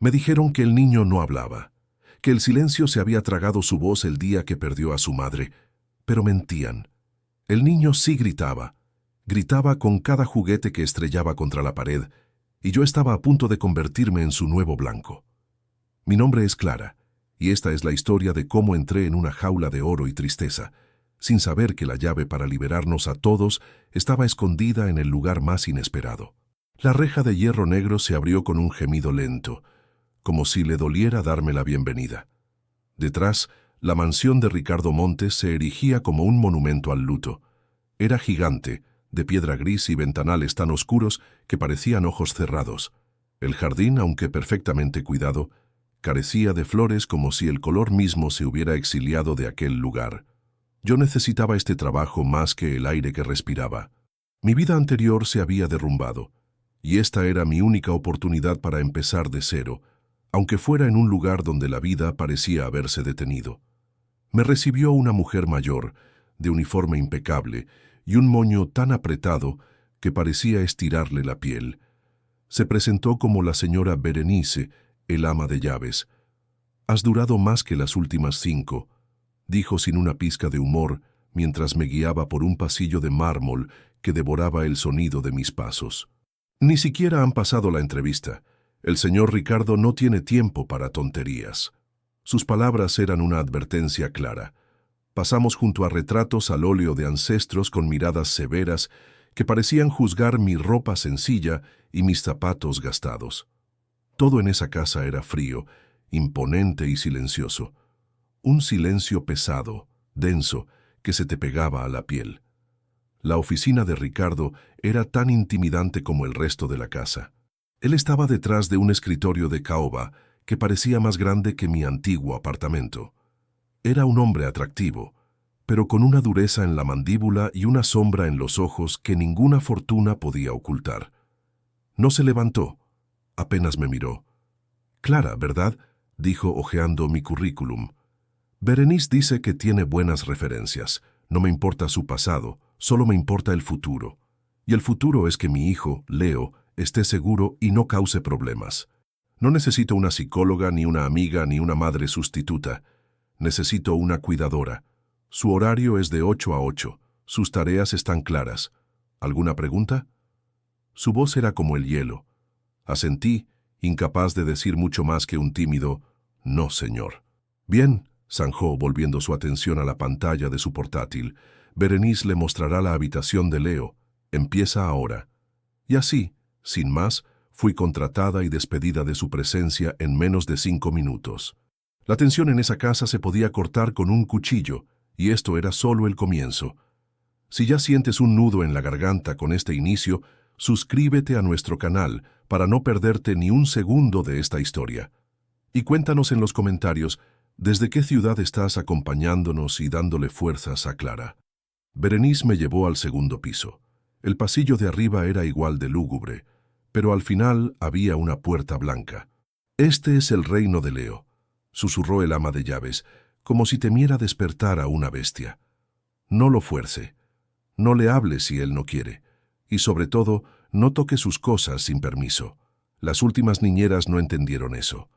Me dijeron que el niño no hablaba, que el silencio se había tragado su voz el día que perdió a su madre, pero mentían. El niño sí gritaba. Gritaba con cada juguete que estrellaba contra la pared, y yo estaba a punto de convertirme en su nuevo blanco. Mi nombre es Clara, y esta es la historia de cómo entré en una jaula de oro y tristeza, sin saber que la llave para liberarnos a todos estaba escondida en el lugar más inesperado. La reja de hierro negro se abrió con un gemido lento, como si le doliera darme la bienvenida. Detrás, la mansión de Ricardo Montes se erigía como un monumento al luto. Era gigante, de piedra gris y ventanales tan oscuros que parecían ojos cerrados. El jardín, aunque perfectamente cuidado, carecía de flores como si el color mismo se hubiera exiliado de aquel lugar. Yo necesitaba este trabajo más que el aire que respiraba. Mi vida anterior se había derrumbado, y esta era mi única oportunidad para empezar de cero, aunque fuera en un lugar donde la vida parecía haberse detenido. Me recibió una mujer mayor, de uniforme impecable, y un moño tan apretado que parecía estirarle la piel. Se presentó como la señora Berenice, el ama de llaves. «Has durado más que las últimas 5», dijo sin una pizca de humor, mientras me guiaba por un pasillo de mármol que devoraba el sonido de mis pasos. Ni siquiera han pasado la entrevista. El señor Ricardo no tiene tiempo para tonterías. Sus palabras eran una advertencia clara. Pasamos junto a retratos al óleo de ancestros con miradas severas que parecían juzgar mi ropa sencilla y mis zapatos gastados. Todo en esa casa era frío, imponente y silencioso. Un silencio pesado, denso, que se te pegaba a la piel. La oficina de Ricardo era tan intimidante como el resto de la casa. Él estaba detrás de un escritorio de caoba que parecía más grande que mi antiguo apartamento. Era un hombre atractivo, pero con una dureza en la mandíbula y una sombra en los ojos que ninguna fortuna podía ocultar. No se levantó, apenas me miró. «Clara, ¿verdad?», dijo hojeando mi currículum. «Berenice dice que tiene buenas referencias. No me importa su pasado, solo me importa el futuro. Y el futuro es que mi hijo, Leo, esté seguro y no cause problemas. No necesito una psicóloga, ni una amiga, ni una madre sustituta. Necesito una cuidadora. Su horario es de 8 a 8. Sus tareas están claras. ¿Alguna pregunta?». Su voz era como el hielo. Asentí, incapaz de decir mucho más que un tímido «No, señor». «Bien», zanjó volviendo su atención a la pantalla de su portátil. «Berenice le mostrará la habitación de Leo. Empieza ahora». Y así, sin más, fui contratada y despedida de su presencia en menos de 5 minutos. La tensión en esa casa se podía cortar con un cuchillo, y esto era solo el comienzo. Si ya sientes un nudo en la garganta con este inicio, suscríbete a nuestro canal para no perderte ni un segundo de esta historia. Y cuéntanos en los comentarios desde qué ciudad estás acompañándonos y dándole fuerzas a Clara. Berenice me llevó al segundo piso. El pasillo de arriba era igual de lúgubre, pero al final había una puerta blanca. «Este es el reino de Leo», susurró el ama de llaves, como si temiera despertar a una bestia. «No lo fuerce. No le hable si él no quiere. Y sobre todo, no toque sus cosas sin permiso. Las últimas niñeras no entendieron eso».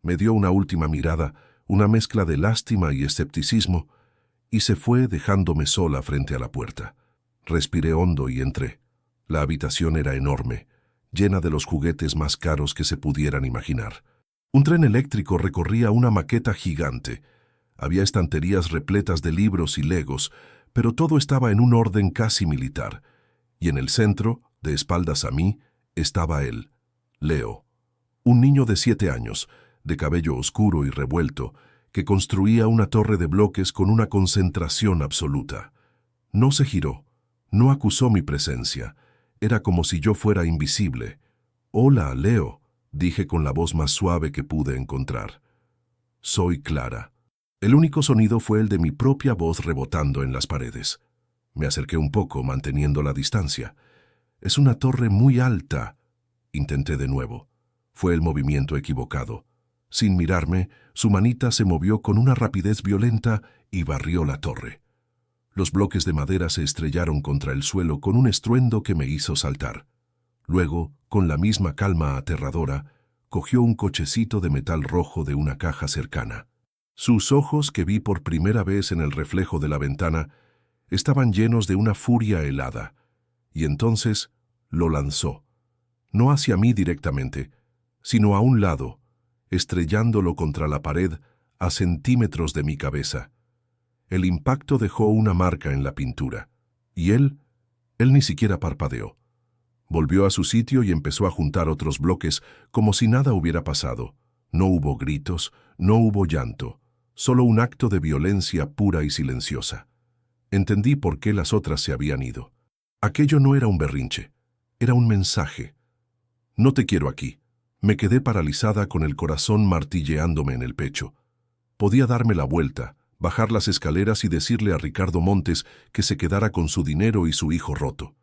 Me dio una última mirada, una mezcla de lástima y escepticismo, y se fue dejándome sola frente a la puerta. Respiré hondo y entré. La habitación era enorme, llena de los juguetes más caros que se pudieran imaginar. Un tren eléctrico recorría una maqueta gigante. Había estanterías repletas de libros y legos, pero todo estaba en un orden casi militar. Y en el centro, de espaldas a mí, estaba él, Leo. Un niño de 7 años, de cabello oscuro y revuelto, que construía una torre de bloques con una concentración absoluta. No se giró, no acusó mi presencia. Era como si yo fuera invisible. «Hola, Leo», dije con la voz más suave que pude encontrar. «Soy Clara». El único sonido fue el de mi propia voz rebotando en las paredes. Me acerqué un poco, manteniendo la distancia. «Es una torre muy alta», intenté de nuevo. Fue el movimiento equivocado. Sin mirarme, su manita se movió con una rapidez violenta y barrió la torre. Los bloques de madera se estrellaron contra el suelo con un estruendo que me hizo saltar. Luego, con la misma calma aterradora, cogió un cochecito de metal rojo de una caja cercana. Sus ojos, que vi por primera vez en el reflejo de la ventana, estaban llenos de una furia helada, y entonces lo lanzó, no hacia mí directamente, sino a un lado, estrellándolo contra la pared a centímetros de mi cabeza. El impacto dejó una marca en la pintura, y él ni siquiera parpadeó. Volvió a su sitio y empezó a juntar otros bloques como si nada hubiera pasado. No hubo gritos, no hubo llanto, solo un acto de violencia pura y silenciosa. Entendí por qué las otras se habían ido. Aquello no era un berrinche, era un mensaje. No te quiero aquí. Me quedé paralizada con el corazón martilleándome en el pecho. Podía darme la vuelta, bajar las escaleras y decirle a Ricardo Montes que se quedara con su dinero y su hijo roto.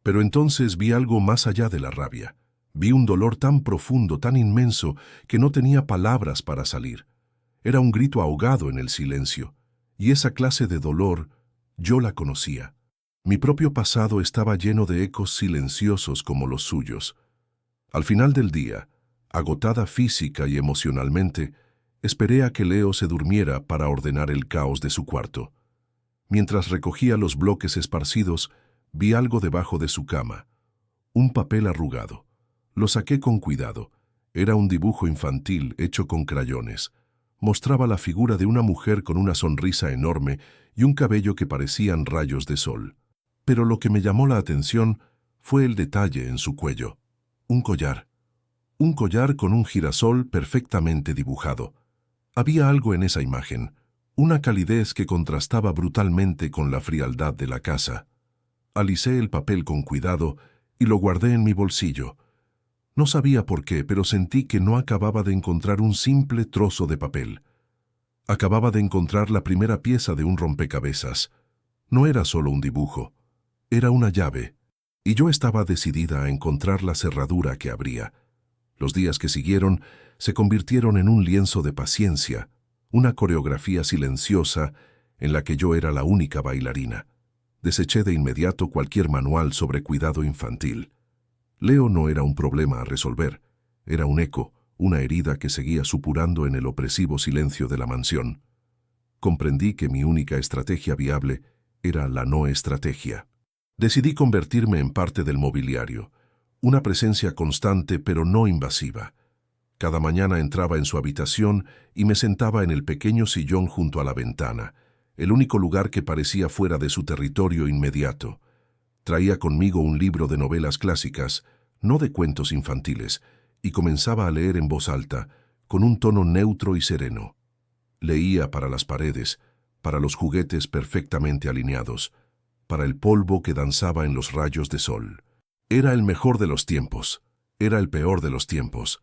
Pero entonces vi algo más allá de la rabia. Vi un dolor tan profundo, tan inmenso, que no tenía palabras para salir. Era un grito ahogado en el silencio, y esa clase de dolor yo la conocía. Mi propio pasado estaba lleno de ecos silenciosos como los suyos. Al final del día, agotada física y emocionalmente, esperé a que Leo se durmiera para ordenar el caos de su cuarto. Mientras recogía los bloques esparcidos, vi algo debajo de su cama. Un papel arrugado. Lo saqué con cuidado. Era un dibujo infantil hecho con crayones. Mostraba la figura de una mujer con una sonrisa enorme y un cabello que parecían rayos de sol. Pero lo que me llamó la atención fue el detalle en su cuello. Un collar. Un collar con un girasol perfectamente dibujado. Había algo en esa imagen, una calidez que contrastaba brutalmente con la frialdad de la casa. Alisé el papel con cuidado y lo guardé en mi bolsillo. No sabía por qué, pero sentí que no acababa de encontrar un simple trozo de papel. Acababa de encontrar la primera pieza de un rompecabezas. No era solo un dibujo, era una llave, y yo estaba decidida a encontrar la cerradura que abría. Los días que siguieron se convirtieron en un lienzo de paciencia, una coreografía silenciosa en la que yo era la única bailarina. Deseché de inmediato cualquier manual sobre cuidado infantil. Leo no era un problema a resolver, era un eco, una herida que seguía supurando en el opresivo silencio de la mansión. Comprendí que mi única estrategia viable era la no estrategia. Decidí convertirme en parte del mobiliario, una presencia constante pero no invasiva. Cada mañana entraba en su habitación y me sentaba en el pequeño sillón junto a la ventana, el único lugar que parecía fuera de su territorio inmediato. Traía conmigo un libro de novelas clásicas, no de cuentos infantiles, y comenzaba a leer en voz alta, con un tono neutro y sereno. Leía para las paredes, para los juguetes perfectamente alineados, para el polvo que danzaba en los rayos de sol. Era el mejor de los tiempos, era el peor de los tiempos.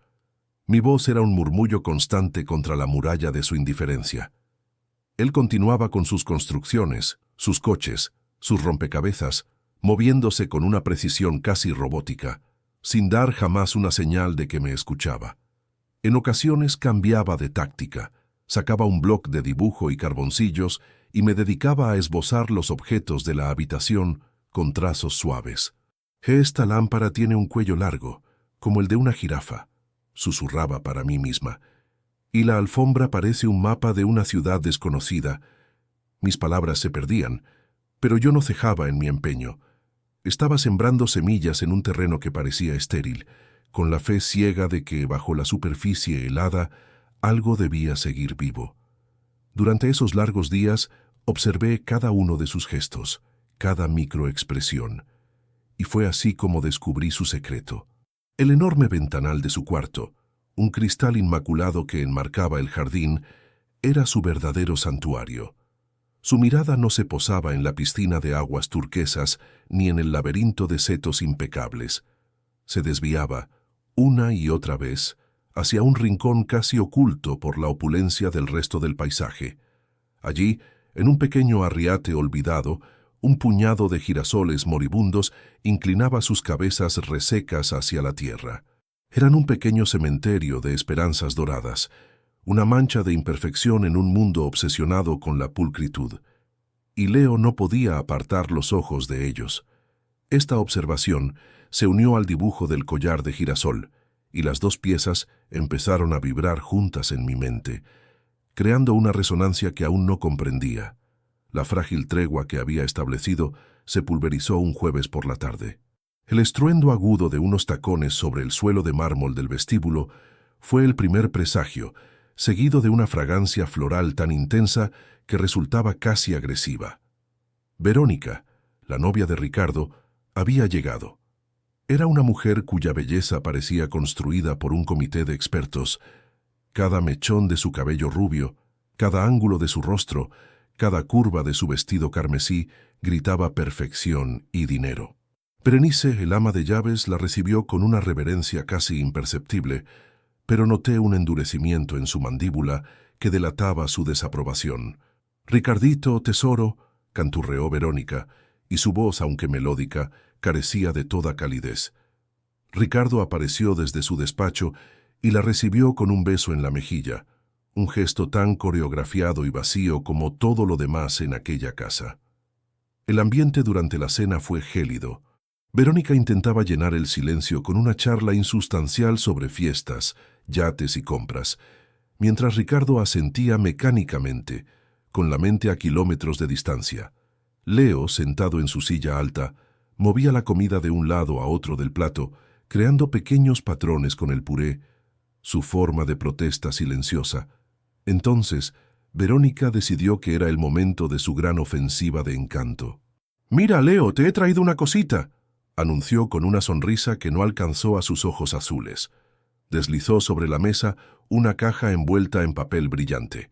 Mi voz era un murmullo constante contra la muralla de su indiferencia. Él continuaba con sus construcciones, sus coches, sus rompecabezas, moviéndose con una precisión casi robótica, sin dar jamás una señal de que me escuchaba. En ocasiones cambiaba de táctica, sacaba un bloc de dibujo y carboncillos y me dedicaba a esbozar los objetos de la habitación con trazos suaves. «Esta lámpara tiene un cuello largo, como el de una jirafa», susurraba para mí misma, «y la alfombra parece un mapa de una ciudad desconocida». Mis palabras se perdían, pero yo no cejaba en mi empeño. Estaba sembrando semillas en un terreno que parecía estéril, con la fe ciega de que, bajo la superficie helada, algo debía seguir vivo. Durante esos largos días, observé cada uno de sus gestos, cada microexpresión, y fue así como descubrí su secreto. El enorme ventanal de su cuarto, un cristal inmaculado que enmarcaba el jardín, era su verdadero santuario. Su mirada no se posaba en la piscina de aguas turquesas ni en el laberinto de setos impecables. Se desviaba, una y otra vez, hacia un rincón casi oculto por la opulencia del resto del paisaje. Allí, en un pequeño arriate olvidado, un puñado de girasoles moribundos inclinaba sus cabezas resecas hacia la tierra. Eran un pequeño cementerio de esperanzas doradas, una mancha de imperfección en un mundo obsesionado con la pulcritud. Y Leo no podía apartar los ojos de ellos. Esta observación se unió al dibujo del collar de girasol, y las dos piezas empezaron a vibrar juntas en mi mente, creando una resonancia que aún no comprendía. La frágil tregua que había establecido se pulverizó un jueves por la tarde. El estruendo agudo de unos tacones sobre el suelo de mármol del vestíbulo fue el primer presagio, seguido de una fragancia floral tan intensa que resultaba casi agresiva. Verónica, la novia de Ricardo, había llegado. Era una mujer cuya belleza parecía construida por un comité de expertos. Cada mechón de su cabello rubio, cada ángulo de su rostro, cada curva de su vestido carmesí gritaba perfección y dinero. Berenice, el ama de llaves, la recibió con una reverencia casi imperceptible, pero noté un endurecimiento en su mandíbula que delataba su desaprobación. «Ricardito, tesoro», canturreó Verónica, y su voz, aunque melódica, carecía de toda calidez. Ricardo apareció desde su despacho y la recibió con un beso en la mejilla, un gesto tan coreografiado y vacío como todo lo demás en aquella casa. El ambiente durante la cena fue gélido. Verónica intentaba llenar el silencio con una charla insustancial sobre fiestas, yates y compras, mientras Ricardo asentía mecánicamente, con la mente a kilómetros de distancia. Leo, sentado en su silla alta, movía la comida de un lado a otro del plato, creando pequeños patrones con el puré, su forma de protesta silenciosa. Entonces, Verónica decidió que era el momento de su gran ofensiva de encanto. «Mira, Leo, te he traído una cosita», anunció con una sonrisa que no alcanzó a sus ojos azules. Deslizó sobre la mesa una caja envuelta en papel brillante.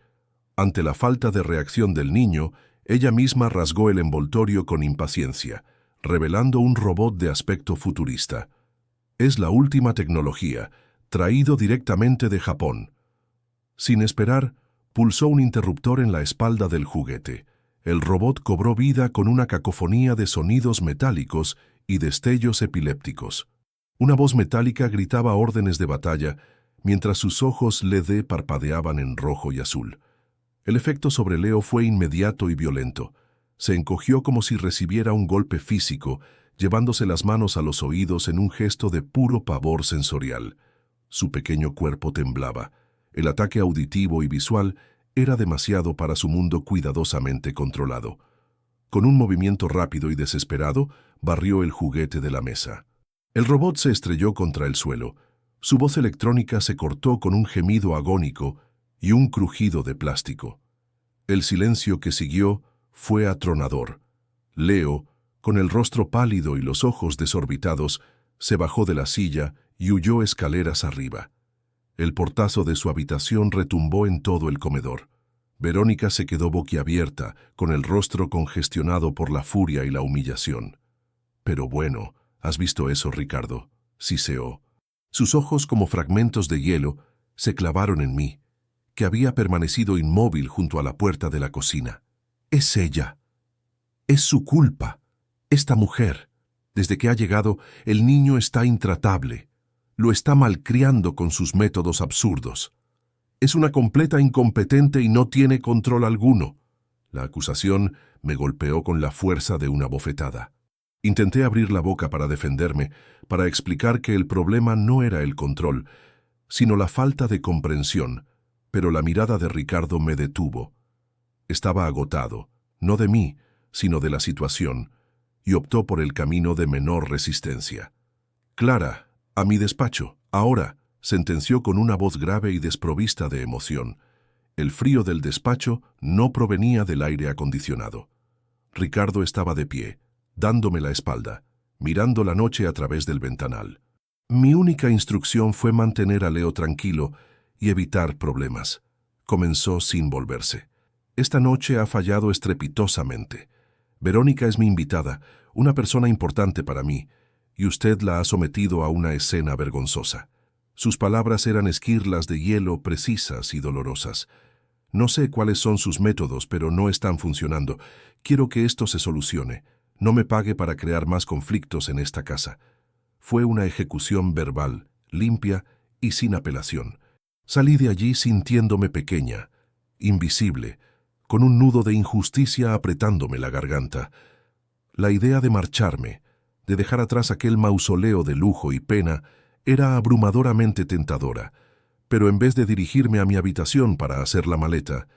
Ante la falta de reacción del niño, ella misma rasgó el envoltorio con impaciencia, revelando un robot de aspecto futurista. «Es la última tecnología, traído directamente de Japón». Sin esperar, pulsó un interruptor en la espalda del juguete. El robot cobró vida con una cacofonía de sonidos metálicos y destellos epilépticos. Una voz metálica gritaba órdenes de batalla, mientras sus ojos LED parpadeaban en rojo y azul. El efecto sobre Leo fue inmediato y violento. Se encogió como si recibiera un golpe físico, llevándose las manos a los oídos en un gesto de puro pavor sensorial. Su pequeño cuerpo temblaba. El ataque auditivo y visual era demasiado para su mundo cuidadosamente controlado. Con un movimiento rápido y desesperado, barrió el juguete de la mesa. El robot se estrelló contra el suelo. Su voz electrónica se cortó con un gemido agónico y un crujido de plástico. El silencio que siguió fue atronador. Leo, con el rostro pálido y los ojos desorbitados, se bajó de la silla y huyó escaleras arriba. El portazo de su habitación retumbó en todo el comedor. Verónica se quedó boquiabierta, con el rostro congestionado por la furia y la humillación. «Pero bueno, ¿has visto eso, Ricardo?», siseó. Sus ojos, como fragmentos de hielo, se clavaron en mí, que había permanecido inmóvil junto a la puerta de la cocina. «Es ella. Es su culpa. Esta mujer. Desde que ha llegado, el niño está intratable. Lo está malcriando con sus métodos absurdos. Es una completa incompetente y no tiene control alguno». La acusación me golpeó con la fuerza de una bofetada. Intenté abrir la boca para defenderme, para explicar que el problema no era el control, sino la falta de comprensión, pero la mirada de Ricardo me detuvo. Estaba agotado, no de mí, sino de la situación, y optó por el camino de menor resistencia. «Clara, a mi despacho, ahora», sentenció con una voz grave y desprovista de emoción. El frío del despacho no provenía del aire acondicionado. Ricardo estaba de pie, dándome la espalda, mirando la noche a través del ventanal. Mi única instrucción fue mantener a Leo tranquilo y evitar problemas. Comenzó sin volverse. «Esta noche ha fallado estrepitosamente. Verónica es mi invitada, una persona importante para mí, y usted la ha sometido a una escena vergonzosa». Sus palabras eran esquirlas de hielo precisas y dolorosas. «No sé cuáles son sus métodos, pero no están funcionando. Quiero que esto se solucione. No me pague para crear más conflictos en esta casa». Fue una ejecución verbal, limpia y sin apelación. Salí de allí sintiéndome pequeña, invisible, con un nudo de injusticia apretándome la garganta. La idea de marcharme, de dejar atrás aquel mausoleo de lujo y pena, Era abrumadoramente tentadora, pero en vez de dirigirme a mi habitación para hacer la maleta,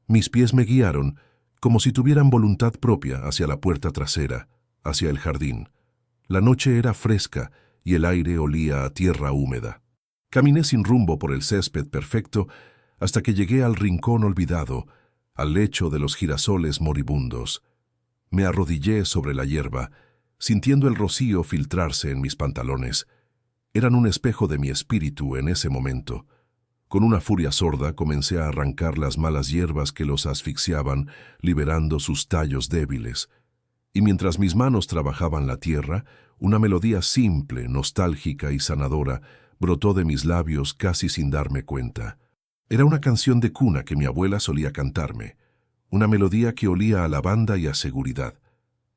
mis pies me guiaron, como si tuvieran voluntad propia, hacia la puerta trasera, hacia el jardín. La noche era fresca y el aire olía a tierra húmeda. Caminé sin rumbo por el césped perfecto hasta que llegué al rincón olvidado, al lecho de los girasoles moribundos. Me arrodillé sobre la hierba, sintiendo el rocío filtrarse en mis pantalones. Eran un espejo de mi espíritu en ese momento. Con una furia sorda comencé a arrancar las malas hierbas que los asfixiaban, liberando sus tallos débiles. Y mientras mis manos trabajaban la tierra, una melodía simple, nostálgica y sanadora brotó de mis labios casi sin darme cuenta. Era una canción de cuna que mi abuela solía cantarme, una melodía que olía a lavanda y a seguridad.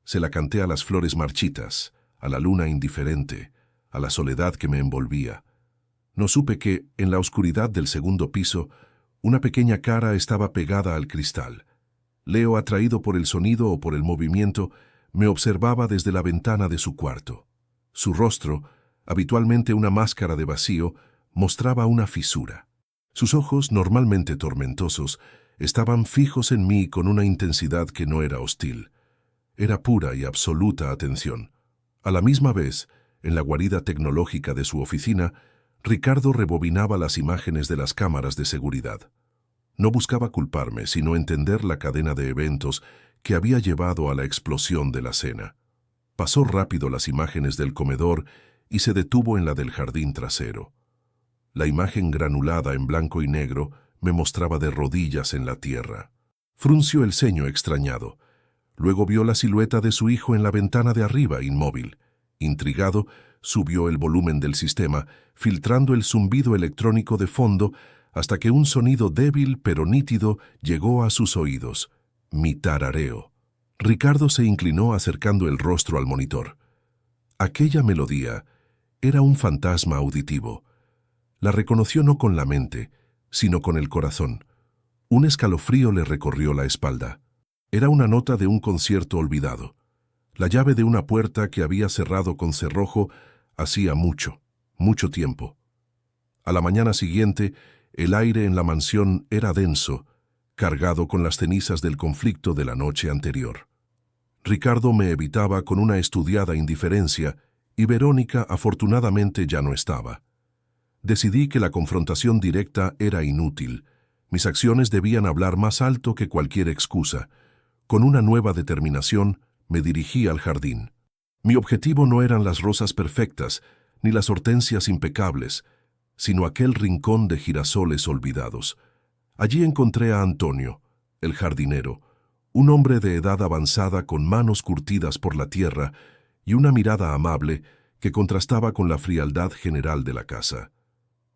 Se la canté a las flores marchitas, a la luna indiferente, a la soledad que me envolvía. No supe que, en la oscuridad del segundo piso, una pequeña cara estaba pegada al cristal. Leo, atraído por el sonido o por el movimiento, me observaba desde la ventana de su cuarto. Su rostro, habitualmente una máscara de vacío, mostraba una fisura. Sus ojos, normalmente tormentosos, estaban fijos en mí con una intensidad que no era hostil. Era pura y absoluta atención. A la misma vez, en la guarida tecnológica de su oficina, Ricardo rebobinaba las imágenes de las cámaras de seguridad. No buscaba culparme, sino entender la cadena de eventos que había llevado a la explosión de la cena. Pasó rápido las imágenes del comedor y se detuvo en la del jardín trasero. La imagen granulada en blanco y negro me mostraba de rodillas en la tierra. Frunció el ceño extrañado. Luego vio la silueta de su hijo en la ventana de arriba, inmóvil. Intrigado, subió el volumen del sistema, filtrando el zumbido electrónico de fondo hasta que un sonido débil pero nítido llegó a sus oídos. Mi tarareo. Ricardo se inclinó acercando el rostro al monitor. Aquella melodía era un fantasma auditivo. La reconoció no con la mente, sino con el corazón. Un escalofrío le recorrió la espalda. Era una nota de un concierto olvidado. La llave de una puerta que había cerrado con cerrojo hacía mucho, mucho tiempo. A la mañana siguiente, el aire en la mansión era denso, cargado con las cenizas del conflicto de la noche anterior. Ricardo me evitaba con una estudiada indiferencia y Verónica afortunadamente ya no estaba. Decidí que la confrontación directa era inútil. Mis acciones debían hablar más alto que cualquier excusa. Con una nueva determinación, me dirigí al jardín. Mi objetivo no eran las rosas perfectas, ni las hortensias impecables, sino aquel rincón de girasoles olvidados. Allí encontré a Antonio, el jardinero, un hombre de edad avanzada con manos curtidas por la tierra y una mirada amable que contrastaba con la frialdad general de la casa.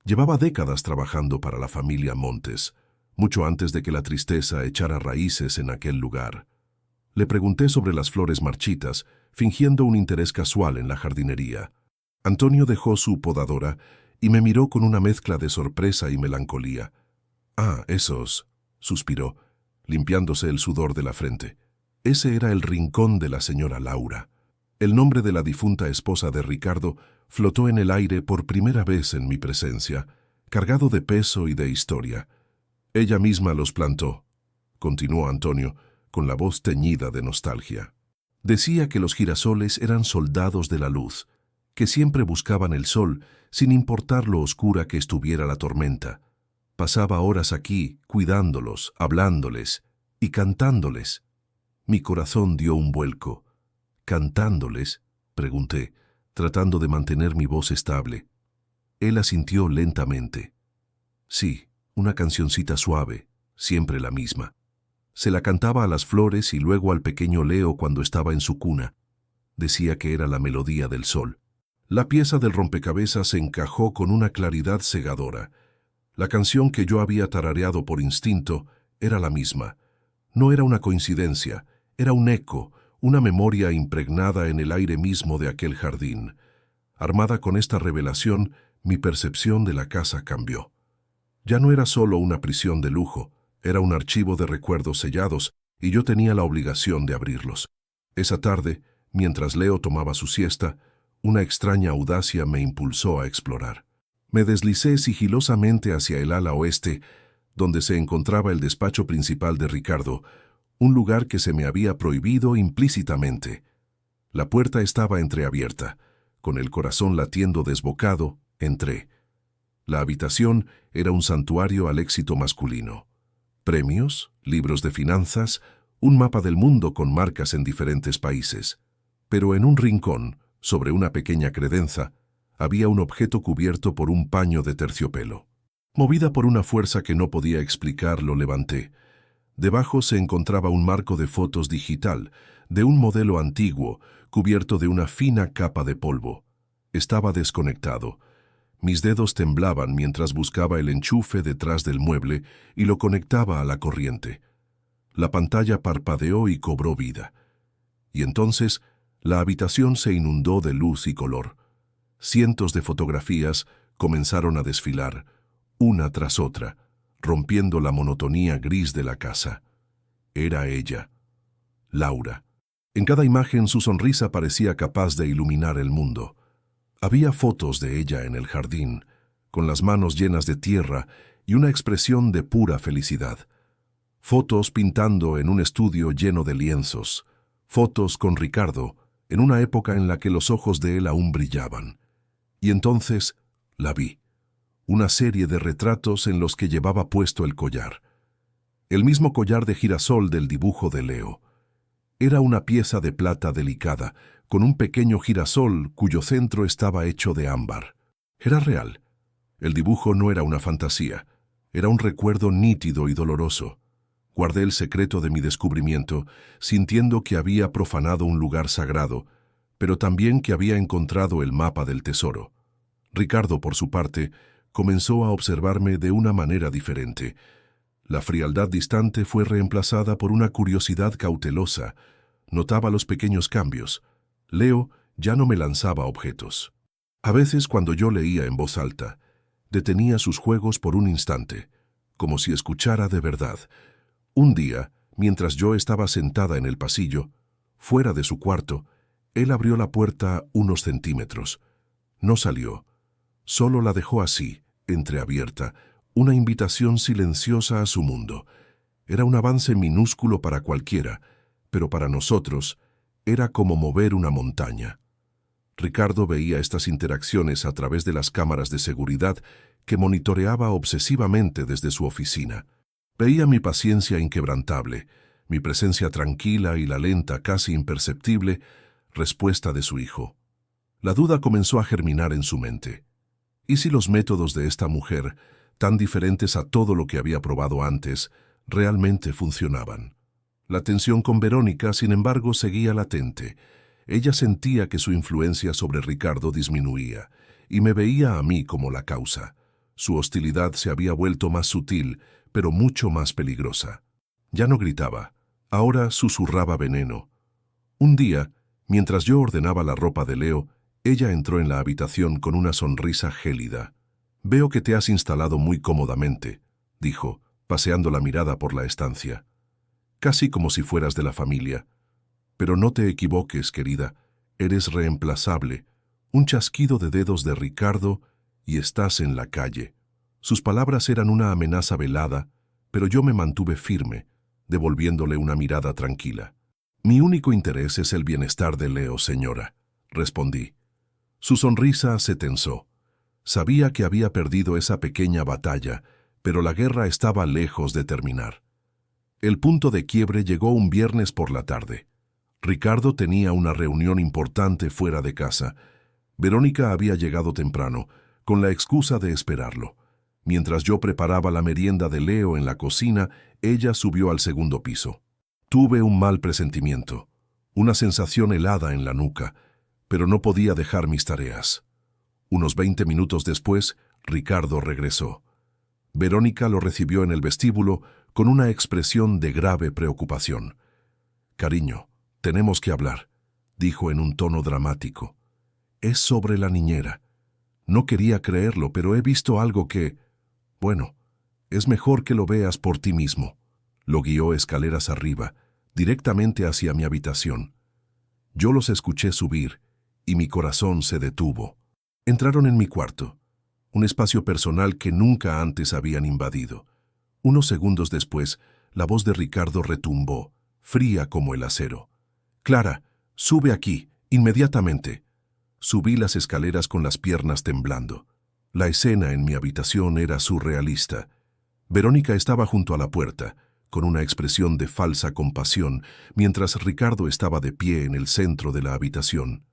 Llevaba décadas trabajando para la familia Montes, mucho antes de que la tristeza echara raíces en aquel lugar. Le pregunté sobre las flores marchitas, fingiendo un interés casual en la jardinería. Antonio dejó su podadora y me miró con una mezcla de sorpresa y melancolía. «Ah, esos», suspiró, limpiándose el sudor de la frente. Ese era el rincón de la señora Laura. El nombre de la difunta esposa de Ricardo flotó en el aire por primera vez en mi presencia, cargado de peso y de historia. Ella misma los plantó, continuó Antonio, con la voz teñida de nostalgia. Decía que los girasoles eran soldados de la luz, que siempre buscaban el sol, sin importar lo oscura que estuviera la tormenta. Pasaba horas aquí, cuidándolos, hablándoles y cantándoles. Mi corazón dio un vuelco. «¿Cantándoles?», pregunté, tratando de mantener mi voz estable. Él asintió lentamente. «Sí, una cancioncita suave, siempre la misma». Se la cantaba a las flores y luego al pequeño Leo cuando estaba en su cuna. Decía que era la melodía del sol. La pieza del rompecabezas se encajó con una claridad cegadora. La canción que yo había tarareado por instinto era la misma. No era una coincidencia, era un eco, una memoria impregnada en el aire mismo de aquel jardín. Armada con esta revelación, mi percepción de la casa cambió. Ya no era solo una prisión de lujo, era un archivo de recuerdos sellados y yo tenía la obligación de abrirlos. Esa tarde, mientras Leo tomaba su siesta, una extraña audacia me impulsó a explorar. Me deslicé sigilosamente hacia el ala oeste, donde se encontraba el despacho principal de Ricardo, un lugar que se me había prohibido implícitamente. La puerta estaba entreabierta. Con el corazón latiendo desbocado, entré. La habitación era un santuario al éxito masculino. Premios, libros de finanzas, un mapa del mundo con marcas en diferentes países. Pero en un rincón, sobre una pequeña credenza, había un objeto cubierto por un paño de terciopelo. Movida por una fuerza que no podía explicar, lo levanté. Debajo se encontraba un marco de fotos digital, de un modelo antiguo, cubierto de una fina capa de polvo. Estaba desconectado. Mis dedos temblaban mientras buscaba el enchufe detrás del mueble y lo conectaba a la corriente. La pantalla parpadeó y cobró vida. Y entonces, la habitación se inundó de luz y color. Cientos de fotografías comenzaron a desfilar, una tras otra, rompiendo la monotonía gris de la casa. Era ella, Laura. En cada imagen su sonrisa parecía capaz de iluminar el mundo. Había fotos de ella en el jardín, con las manos llenas de tierra y una expresión de pura felicidad. Fotos pintando en un estudio lleno de lienzos. Fotos con Ricardo, en una época en la que los ojos de él aún brillaban. Y entonces la vi. Una serie de retratos en los que llevaba puesto el collar. El mismo collar de girasol del dibujo de Leo. Era una pieza de plata delicada, con un pequeño girasol cuyo centro estaba hecho de ámbar. Era real. El dibujo no era una fantasía, era un recuerdo nítido y doloroso. Guardé el secreto de mi descubrimiento, sintiendo que había profanado un lugar sagrado, pero también que había encontrado el mapa del tesoro. Ricardo, por su parte, comenzó a observarme de una manera diferente. La frialdad distante fue reemplazada por una curiosidad cautelosa. Notaba los pequeños cambios. Leo ya no me lanzaba objetos. A veces, cuando yo leía en voz alta, detenía sus juegos por un instante, como si escuchara de verdad. Un día, mientras yo estaba sentada en el pasillo, fuera de su cuarto, él abrió la puerta unos centímetros. No salió. Solo la dejó así, entreabierta, una invitación silenciosa a su mundo. Era un avance minúsculo para cualquiera, pero para nosotros era como mover una montaña. Ricardo veía estas interacciones a través de las cámaras de seguridad que monitoreaba obsesivamente desde su oficina. Veía mi paciencia inquebrantable, mi presencia tranquila y la lenta, casi imperceptible, respuesta de su hijo. La duda comenzó a germinar en su mente. ¿Y si los métodos de esta mujer, tan diferentes a todo lo que había probado antes, realmente funcionaban? La tensión con Verónica, sin embargo, seguía latente. Ella sentía que su influencia sobre Ricardo disminuía, y me veía a mí como la causa. Su hostilidad se había vuelto más sutil, pero mucho más peligrosa. Ya no gritaba, ahora susurraba veneno. Un día, mientras yo ordenaba la ropa de Leo, ella entró en la habitación con una sonrisa gélida. «Veo que te has instalado muy cómodamente», dijo, paseando la mirada por la estancia. «Casi como si fueras de la familia. Pero no te equivoques, querida, eres reemplazable. Un chasquido de dedos de Ricardo y estás en la calle». Sus palabras eran una amenaza velada, pero yo me mantuve firme, devolviéndole una mirada tranquila. «Mi único interés es el bienestar de Leo, señora», respondí. Su sonrisa se tensó. Sabía que había perdido esa pequeña batalla, pero la guerra estaba lejos de terminar. El punto de quiebre llegó un viernes por la tarde. Ricardo tenía una reunión importante fuera de casa. Verónica había llegado temprano, con la excusa de esperarlo. Mientras yo preparaba la merienda de Leo en la cocina, ella subió al segundo piso. Tuve un mal presentimiento, una sensación helada en la nuca, pero no podía dejar mis tareas. Unos 20 minutos después, Ricardo regresó. Verónica lo recibió en el vestíbulo con una expresión de grave preocupación. «Cariño, tenemos que hablar», dijo en un tono dramático. «Es sobre la niñera. No quería creerlo, pero he visto algo que... Bueno, es mejor que lo veas por ti mismo». Lo guió escaleras arriba, directamente hacia mi habitación. Yo los escuché subir, y mi corazón se detuvo. Entraron en mi cuarto, un espacio personal que nunca antes habían invadido. Unos segundos después, la voz de Ricardo retumbó, fría como el acero. «Clara, sube aquí, inmediatamente». Subí las escaleras con las piernas temblando. La escena en mi habitación era surrealista. Verónica estaba junto a la puerta, con una expresión de falsa compasión, mientras Ricardo estaba de pie en el centro de la habitación.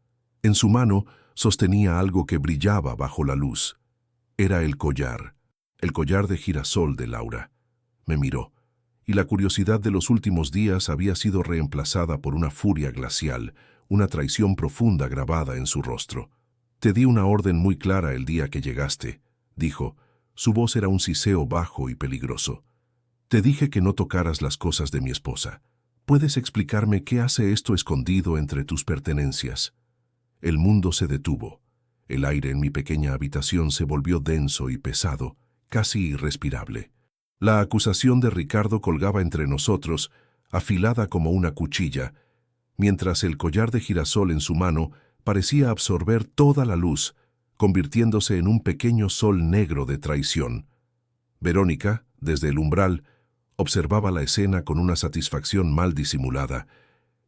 En su mano sostenía algo que brillaba bajo la luz. Era el collar de girasol de Laura. Me miró, y la curiosidad de los últimos días había sido reemplazada por una furia glacial, una traición profunda grabada en su rostro. «Te di una orden muy clara el día que llegaste», dijo. Su voz era un siseo bajo y peligroso. «Te dije que no tocaras las cosas de mi esposa. ¿Puedes explicarme qué hace esto escondido entre tus pertenencias?» El mundo se detuvo. El aire en mi pequeña habitación se volvió denso y pesado, casi irrespirable. La acusación de Ricardo colgaba entre nosotros, afilada como una cuchilla, mientras el collar de girasol en su mano parecía absorber toda la luz, convirtiéndose en un pequeño sol negro de traición. Verónica, desde el umbral, observaba la escena con una satisfacción mal disimulada,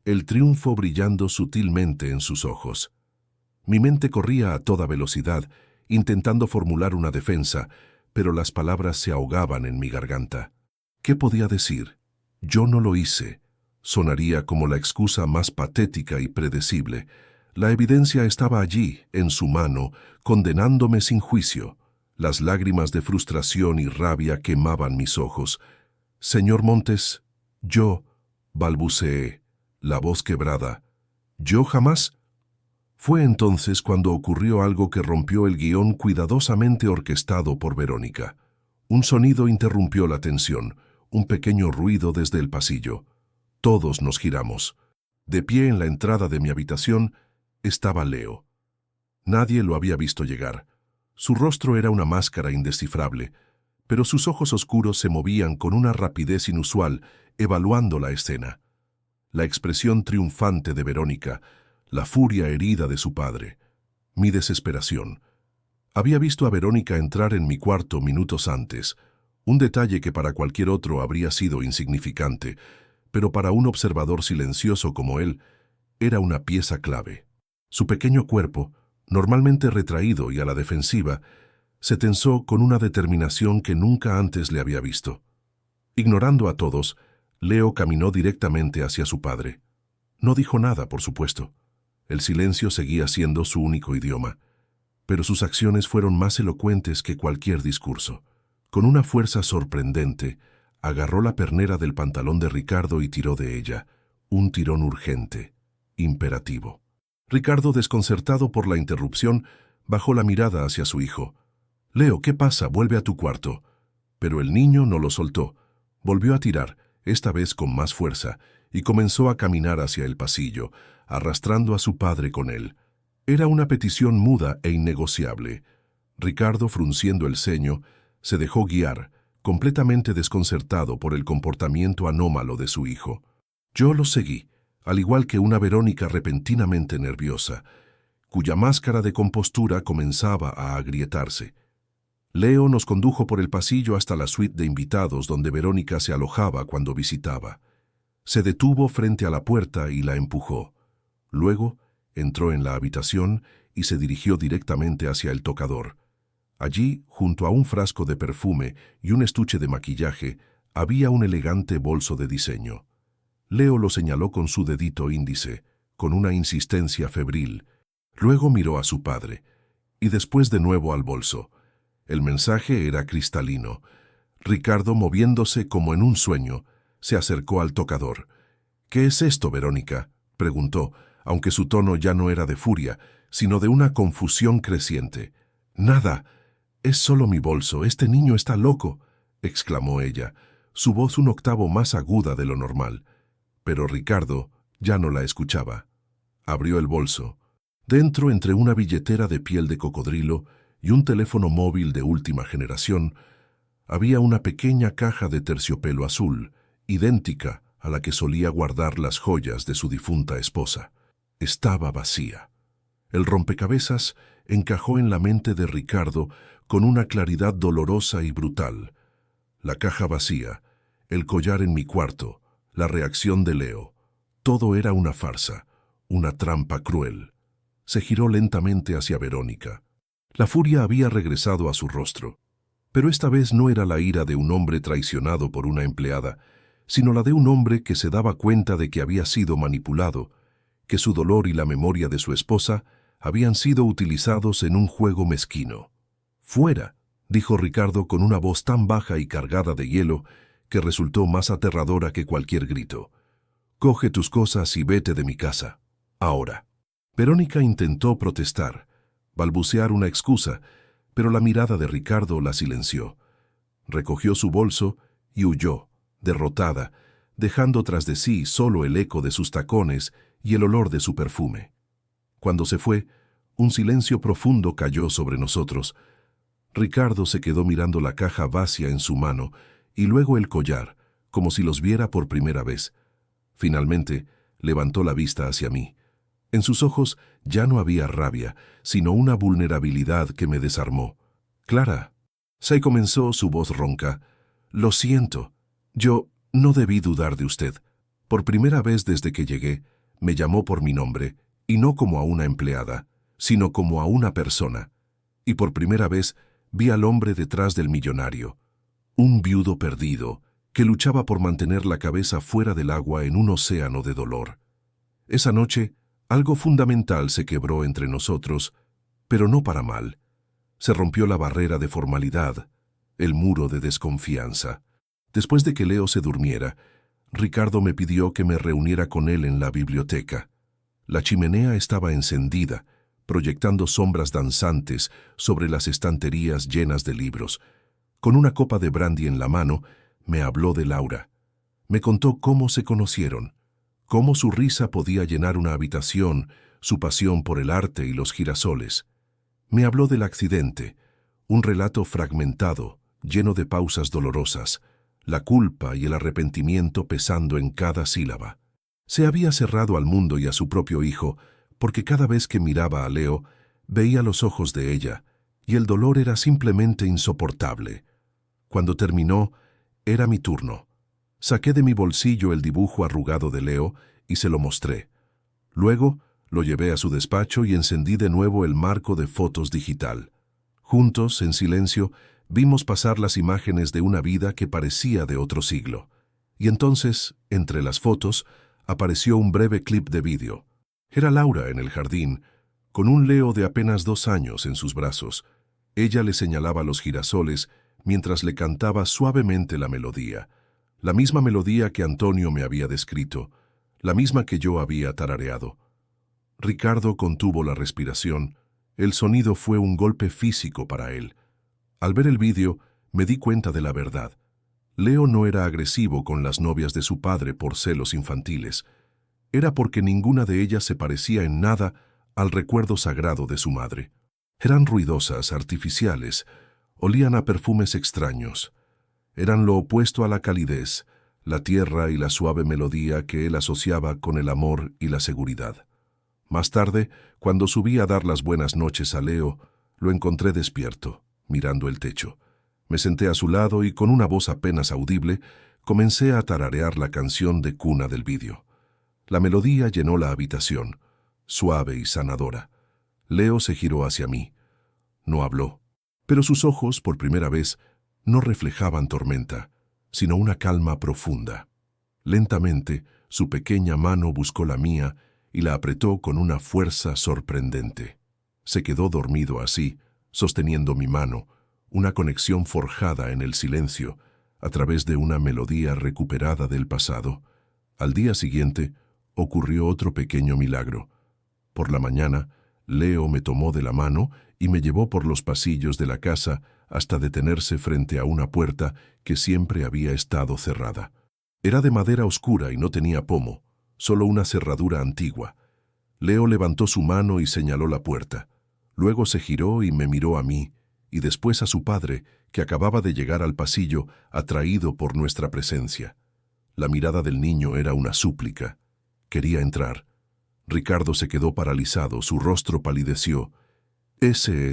el triunfo brillando sutilmente en sus ojos. Mi mente corría a toda velocidad, intentando formular una defensa, pero las palabras se ahogaban en mi garganta. ¿Qué podía decir? Yo no lo hice. Sonaría como la excusa más patética y predecible. La evidencia estaba allí, en su mano, condenándome sin juicio. Las lágrimas de frustración y rabia quemaban mis ojos. «Señor Montes, yo», balbuceé, la voz quebrada. «¿Yo jamás?» Fue entonces cuando ocurrió algo que rompió el guión cuidadosamente orquestado por Verónica. Un sonido interrumpió la tensión, un pequeño ruido desde el pasillo. Todos nos giramos. De pie en la entrada de mi habitación estaba Leo. Nadie lo había visto llegar. Su rostro era una máscara indescifrable, pero sus ojos oscuros se movían con una rapidez inusual, evaluando la escena. La expresión triunfante de Verónica, la furia herida de su padre, mi desesperación. Había visto a Verónica entrar en mi cuarto minutos antes, un detalle que para cualquier otro habría sido insignificante, pero para un observador silencioso como él, era una pieza clave. Su pequeño cuerpo, normalmente retraído y a la defensiva, se tensó con una determinación que nunca antes le había visto. Ignorando a todos, Leo caminó directamente hacia su padre. No dijo nada, por supuesto. El silencio seguía siendo su único idioma, pero sus acciones fueron más elocuentes que cualquier discurso. Con una fuerza sorprendente, agarró la pernera del pantalón de Ricardo y tiró de ella, un tirón urgente, imperativo. Ricardo, desconcertado por la interrupción, bajó la mirada hacia su hijo. «Leo, ¿qué pasa? Vuelve a tu cuarto». Pero el niño no lo soltó. Volvió a tirar, esta vez con más fuerza, y comenzó a caminar hacia el pasillo, arrastrando a su padre con él. Era una petición muda e innegociable. Ricardo, frunciendo el ceño, se dejó guiar, completamente desconcertado por el comportamiento anómalo de su hijo. Yo lo seguí, al igual que una Verónica repentinamente nerviosa, cuya máscara de compostura comenzaba a agrietarse. Leo nos condujo por el pasillo hasta la suite de invitados donde Verónica se alojaba cuando visitaba. Se detuvo frente a la puerta y la empujó. Luego entró en la habitación y se dirigió directamente hacia el tocador. Allí, junto a un frasco de perfume y un estuche de maquillaje, había un elegante bolso de diseño. Leo lo señaló con su dedito índice, con una insistencia febril. Luego miró a su padre, y después de nuevo al bolso. El mensaje era cristalino. Ricardo, moviéndose como en un sueño, se acercó al tocador. «¿Qué es esto, Verónica?», preguntó, aunque su tono ya no era de furia, sino de una confusión creciente. «Nada. Es solo mi bolso. Este niño está loco», exclamó ella, su voz un octavo más aguda de lo normal. Pero Ricardo ya no la escuchaba. Abrió el bolso. Dentro, entre una billetera de piel de cocodrilo y un teléfono móvil de última generación, había una pequeña caja de terciopelo azul, idéntica a la que solía guardar las joyas de su difunta esposa. Estaba vacía. El rompecabezas encajó en la mente de Ricardo con una claridad dolorosa y brutal. La caja vacía, el collar en mi cuarto, la reacción de Leo. Todo era una farsa, una trampa cruel. Se giró lentamente hacia Verónica. La furia había regresado a su rostro. Pero esta vez no era la ira de un hombre traicionado por una empleada, sino la de un hombre que se daba cuenta de que había sido manipulado, que su dolor y la memoria de su esposa habían sido utilizados en un juego mezquino. «Fuera», dijo Ricardo con una voz tan baja y cargada de hielo que resultó más aterradora que cualquier grito. «Coge tus cosas y vete de mi casa. Ahora». Verónica intentó protestar, balbucear una excusa, pero la mirada de Ricardo la silenció. Recogió su bolso y huyó, derrotada, dejando tras de sí solo el eco de sus tacones y el olor de su perfume. Cuando se fue, un silencio profundo cayó sobre nosotros. Ricardo se quedó mirando la caja vacía en su mano y luego el collar, como si los viera por primera vez. Finalmente, levantó la vista hacia mí. En sus ojos ya no había rabia, sino una vulnerabilidad que me desarmó. «Clara», se comenzó su voz ronca, «lo siento. Yo no debí dudar de usted. Por primera vez desde que llegué, me llamó por mi nombre, y no como a una empleada, sino como a una persona. Y por primera vez vi al hombre detrás del millonario, un viudo perdido, que luchaba por mantener la cabeza fuera del agua en un océano de dolor. Esa noche, algo fundamental se quebró entre nosotros, pero no para mal. Se rompió la barrera de formalidad, el muro de desconfianza. Después de que Leo se durmiera, Ricardo me pidió que me reuniera con él en la biblioteca. La chimenea estaba encendida, proyectando sombras danzantes sobre las estanterías llenas de libros. Con una copa de brandy en la mano, me habló de Laura. Me contó cómo se conocieron, cómo su risa podía llenar una habitación, su pasión por el arte y los girasoles. Me habló del accidente, un relato fragmentado, lleno de pausas dolorosas, la culpa y el arrepentimiento pesando en cada sílaba. Se había cerrado al mundo y a su propio hijo, porque cada vez que miraba a Leo, veía los ojos de ella, y el dolor era simplemente insoportable. Cuando terminó, era mi turno. Saqué de mi bolsillo el dibujo arrugado de Leo y se lo mostré. Luego, lo llevé a su despacho y encendí de nuevo el marco de fotos digital. Juntos, en silencio, vimos pasar las imágenes de una vida que parecía de otro siglo. Y entonces, entre las fotos, apareció un breve clip de vídeo. Era Laura en el jardín, con un Leo de apenas 2 años en sus brazos. Ella le señalaba los girasoles mientras le cantaba suavemente la melodía que Antonio me había descrito, la misma que yo había tarareado. Ricardo contuvo la respiración. El sonido fue un golpe físico para él. Al ver el vídeo, me di cuenta de la verdad. Leo no era agresivo con las novias de su padre por celos infantiles. Era porque ninguna de ellas se parecía en nada al recuerdo sagrado de su madre. Eran ruidosas, artificiales, olían a perfumes extraños. Eran lo opuesto a la calidez, la tierra y la suave melodía que él asociaba con el amor y la seguridad. Más tarde, cuando subí a dar las buenas noches a Leo, lo encontré despierto, mirando el techo. Me senté a su lado y con una voz apenas audible, comencé a tararear la canción de cuna del vídeo. La melodía llenó la habitación, suave y sanadora. Leo se giró hacia mí. No habló, pero sus ojos, por primera vez, no reflejaban tormenta, sino una calma profunda. Lentamente, su pequeña mano buscó la mía y la apretó con una fuerza sorprendente. Se quedó dormido así, sosteniendo mi mano, una conexión forjada en el silencio, a través de una melodía recuperada del pasado. Al día siguiente, ocurrió otro pequeño milagro. Por la mañana, Leo me tomó de la mano y me llevó por los pasillos de la casa hasta detenerse frente a una puerta que siempre había estado cerrada. Era de madera oscura y no tenía pomo, solo una cerradura antigua. Leo levantó su mano y señaló la puerta. Luego se giró y me miró a mí, y después a su padre, que acababa de llegar al pasillo, atraído por nuestra presencia. La mirada del niño era una súplica. Quería entrar. Ricardo se quedó paralizado, su rostro palideció. Ese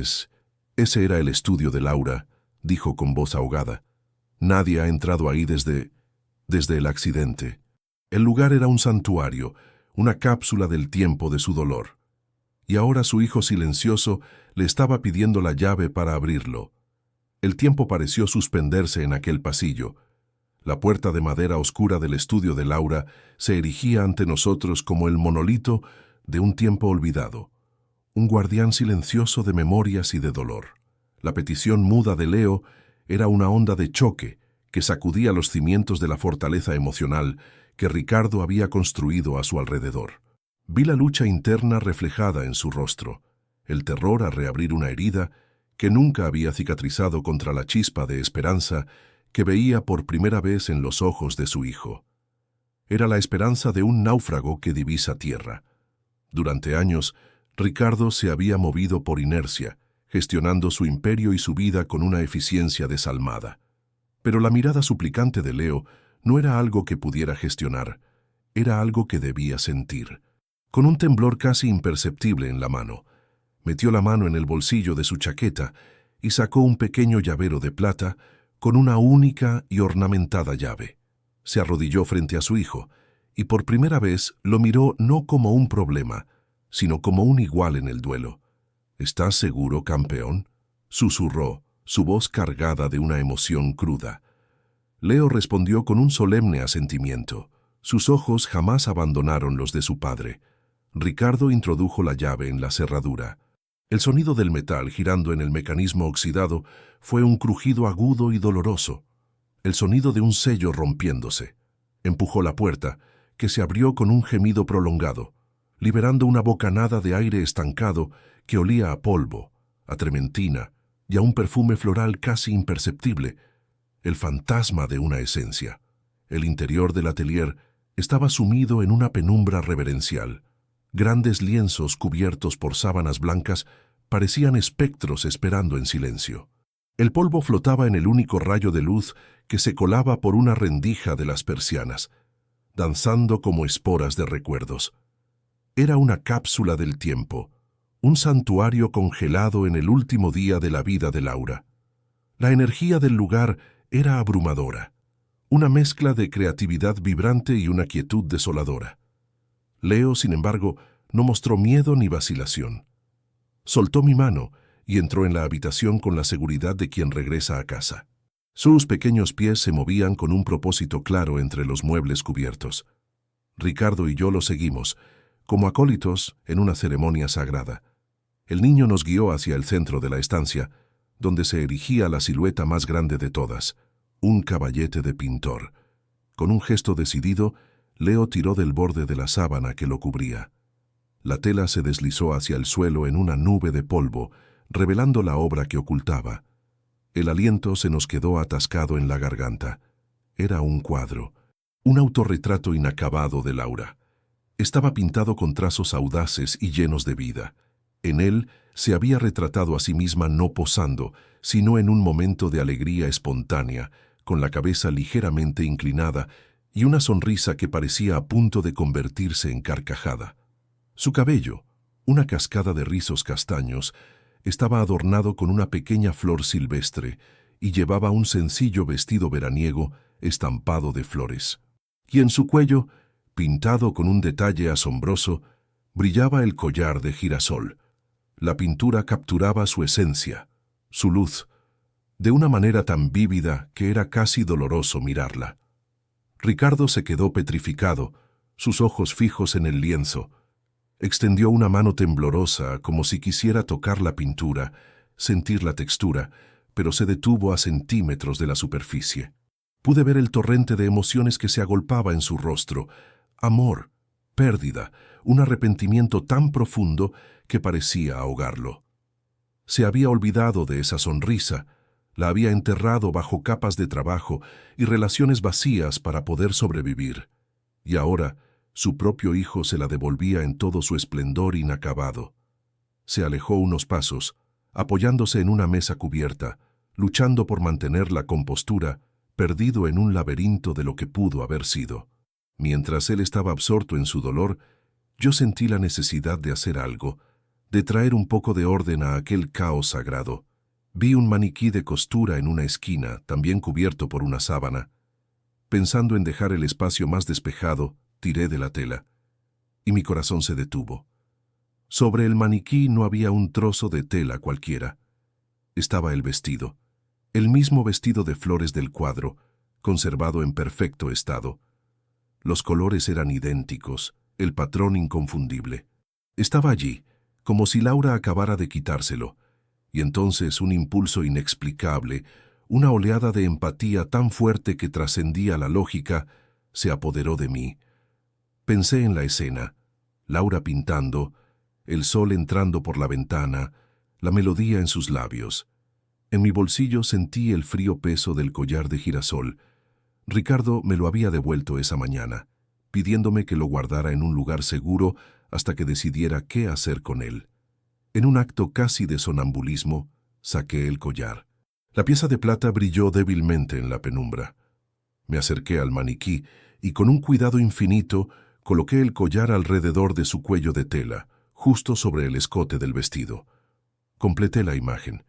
era el estudio de Laura, dijo con voz ahogada. Nadie ha entrado ahí desde el accidente. El lugar era un santuario, una cápsula del tiempo de su dolor. Y ahora su hijo silencioso le estaba pidiendo la llave para abrirlo. El tiempo pareció suspenderse en aquel pasillo. La puerta de madera oscura del estudio de Laura se erigía ante nosotros como el monolito de un tiempo olvidado, un guardián silencioso de memorias y de dolor. La petición muda de Leo era una onda de choque que sacudía los cimientos de la fortaleza emocional que Ricardo había construido a su alrededor. Vi la lucha interna reflejada en su rostro, el terror a reabrir una herida que nunca había cicatrizado contra la chispa de esperanza que veía por primera vez en los ojos de su hijo. Era la esperanza de un náufrago que divisa tierra. Durante años, Ricardo se había movido por inercia, gestionando su imperio y su vida con una eficiencia desalmada. Pero la mirada suplicante de Leo no era algo que pudiera gestionar, era algo que debía sentir. Con un temblor casi imperceptible en la mano, metió la mano en el bolsillo de su chaqueta y sacó un pequeño llavero de plata con una única y ornamentada llave. Se arrodilló frente a su hijo y por primera vez lo miró no como un problema, sino como un igual en el duelo. «¿Estás seguro, campeón?», susurró, su voz cargada de una emoción cruda. Leo respondió con un solemne asentimiento. Sus ojos jamás abandonaron los de su padre. Ricardo introdujo la llave en la cerradura. El sonido del metal girando en el mecanismo oxidado fue un crujido agudo y doloroso, el sonido de un sello rompiéndose. Empujó la puerta, que se abrió con un gemido prolongado, liberando una bocanada de aire estancado que olía a polvo, a trementina y a un perfume floral casi imperceptible, el fantasma de una esencia. El interior del atelier estaba sumido en una penumbra reverencial. Grandes lienzos cubiertos por sábanas blancas parecían espectros esperando en silencio. El polvo flotaba en el único rayo de luz que se colaba por una rendija de las persianas, danzando como esporas de recuerdos. Era una cápsula del tiempo, un santuario congelado en el último día de la vida de Laura. La energía del lugar era abrumadora, una mezcla de creatividad vibrante y una quietud desoladora. Leo, sin embargo, no mostró miedo ni vacilación. Soltó mi mano y entró en la habitación con la seguridad de quien regresa a casa. Sus pequeños pies se movían con un propósito claro entre los muebles cubiertos. Ricardo y yo lo seguimos, como acólitos en una ceremonia sagrada. El niño nos guió hacia el centro de la estancia, donde se erigía la silueta más grande de todas, un caballete de pintor. Con un gesto decidido, Leo tiró del borde de la sábana que lo cubría. La tela se deslizó hacia el suelo en una nube de polvo, revelando la obra que ocultaba. El aliento se nos quedó atascado en la garganta. Era un cuadro, un autorretrato inacabado de Laura. Estaba pintado con trazos audaces y llenos de vida. En él se había retratado a sí misma no posando, sino en un momento de alegría espontánea, con la cabeza ligeramente inclinada y una sonrisa que parecía a punto de convertirse en carcajada. Su cabello, una cascada de rizos castaños, estaba adornado con una pequeña flor silvestre y llevaba un sencillo vestido veraniego estampado de flores. Y en su cuello, pintado con un detalle asombroso, brillaba el collar de girasol. La pintura capturaba su esencia, su luz, de una manera tan vívida que era casi doloroso mirarla. Ricardo se quedó petrificado, sus ojos fijos en el lienzo. Extendió una mano temblorosa, como si quisiera tocar la pintura, sentir la textura, pero se detuvo a centímetros de la superficie. Pude ver el torrente de emociones que se agolpaba en su rostro. Amor, pérdida, un arrepentimiento tan profundo que parecía ahogarlo. Se había olvidado de esa sonrisa, la había enterrado bajo capas de trabajo y relaciones vacías para poder sobrevivir. Y ahora, su propio hijo se la devolvía en todo su esplendor inacabado. Se alejó unos pasos, apoyándose en una mesa cubierta, luchando por mantener la compostura, perdido en un laberinto de lo que pudo haber sido. Mientras él estaba absorto en su dolor, Yo sentí la necesidad de hacer algo, de traer un poco de orden a aquel caos sagrado. Vi un maniquí de costura en una esquina, también cubierto por una sábana. Pensando en dejar el espacio más despejado, tiré de la tela, y mi corazón se detuvo. Sobre el maniquí no había un trozo de tela cualquiera. Estaba el vestido, el mismo vestido de flores del cuadro, conservado en perfecto estado. Los colores eran idénticos, el patrón inconfundible. Estaba allí, como si Laura acabara de quitárselo, y entonces un impulso inexplicable, una oleada de empatía tan fuerte que trascendía la lógica, se apoderó de mí. Pensé en la escena, Laura pintando, el sol entrando por la ventana, la melodía en sus labios. En mi bolsillo sentí el frío peso del collar de girasol. Ricardo me lo había devuelto esa mañana, pidiéndome que lo guardara en un lugar seguro hasta que decidiera qué hacer con él. En un acto casi de sonambulismo, saqué el collar. La pieza de plata brilló débilmente en la penumbra. Me acerqué al maniquí y con un cuidado infinito coloqué el collar alrededor de su cuello de tela, justo sobre el escote del vestido. Completé la imagen.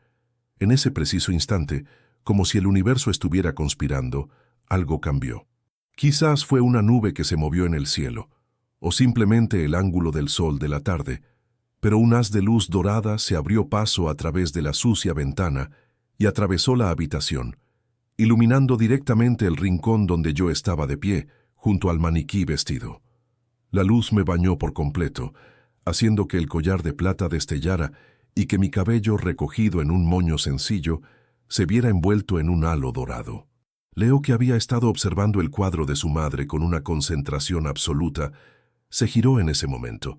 En ese preciso instante, como si el universo estuviera conspirando, algo cambió. Quizás fue una nube que se movió en el cielo, o simplemente el ángulo del sol de la tarde, pero un haz de luz dorada se abrió paso a través de la sucia ventana y atravesó la habitación, iluminando directamente el rincón donde yo estaba de pie, junto al maniquí vestido. La luz me bañó por completo, haciendo que el collar de plata destellara y que mi cabello recogido en un moño sencillo se viera envuelto en un halo dorado. Leo, que había estado observando el cuadro de su madre con una concentración absoluta, se giró en ese momento.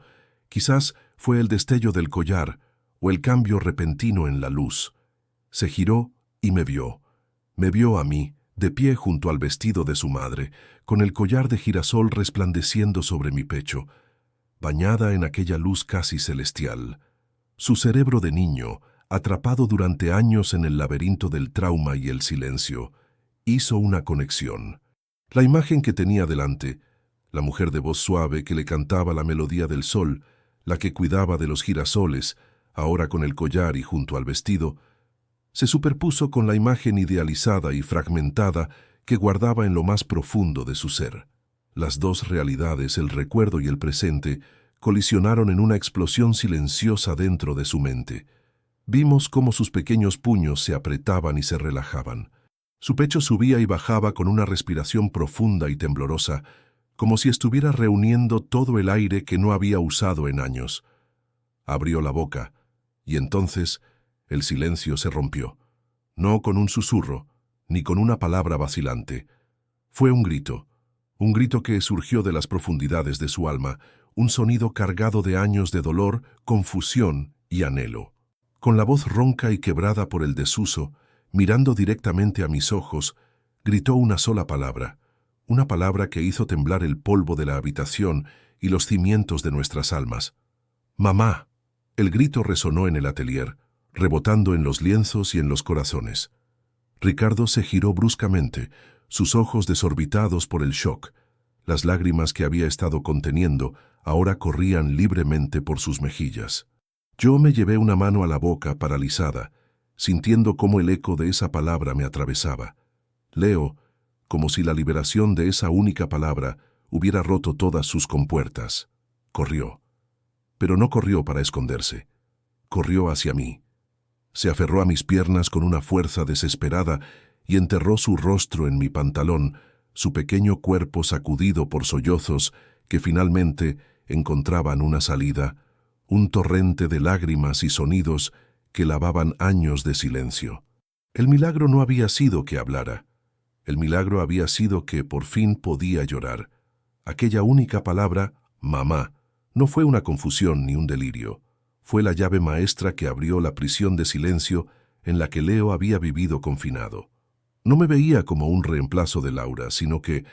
Quizás fue el destello del collar o el cambio repentino en la luz. Se giró y me vio. Me vio a mí, de pie junto al vestido de su madre, con el collar de girasol resplandeciendo sobre mi pecho, bañada en aquella luz casi celestial. Su cerebro de niño, atrapado durante años en el laberinto del trauma y el silencio, hizo una conexión. La imagen que tenía delante, la mujer de voz suave que le cantaba la melodía del sol, la que cuidaba de los girasoles, ahora con el collar y junto al vestido, se superpuso con la imagen idealizada y fragmentada que guardaba en lo más profundo de su ser. Las dos realidades, el recuerdo y el presente, colisionaron en una explosión silenciosa dentro de su mente. Vimos cómo sus pequeños puños se apretaban y se relajaban. Su pecho subía y bajaba con una respiración profunda y temblorosa, como si estuviera reuniendo todo el aire que no había usado en años. Abrió la boca, y entonces el silencio se rompió. No con un susurro, ni con una palabra vacilante. Fue un grito que surgió de las profundidades de su alma, un sonido cargado de años de dolor, confusión y anhelo. Con la voz ronca y quebrada por el desuso, mirando directamente a mis ojos, gritó una sola palabra, una palabra que hizo temblar el polvo de la habitación y los cimientos de nuestras almas. ¡Mamá! El grito resonó en el atelier, rebotando en los lienzos y en los corazones. Ricardo se giró bruscamente, sus ojos desorbitados por el shock. Las lágrimas que había estado conteniendo ahora corrían libremente por sus mejillas. Yo me llevé una mano a la boca paralizada, sintiendo cómo el eco de esa palabra me atravesaba. Leo, como si la liberación de esa única palabra hubiera roto todas sus compuertas. Corrió. Pero no corrió para esconderse. Corrió hacia mí. Se aferró a mis piernas con una fuerza desesperada y enterró su rostro en mi pantalón, su pequeño cuerpo sacudido por sollozos que finalmente encontraban una salida, un torrente de lágrimas y sonidos que lavaban años de silencio. El milagro no había sido que hablara. El milagro había sido que por fin podía llorar. Aquella única palabra, mamá, no fue una confusión ni un delirio. Fue la llave maestra que abrió la prisión de silencio en la que Leo había vivido confinado. No me veía como un reemplazo de Laura, sino que,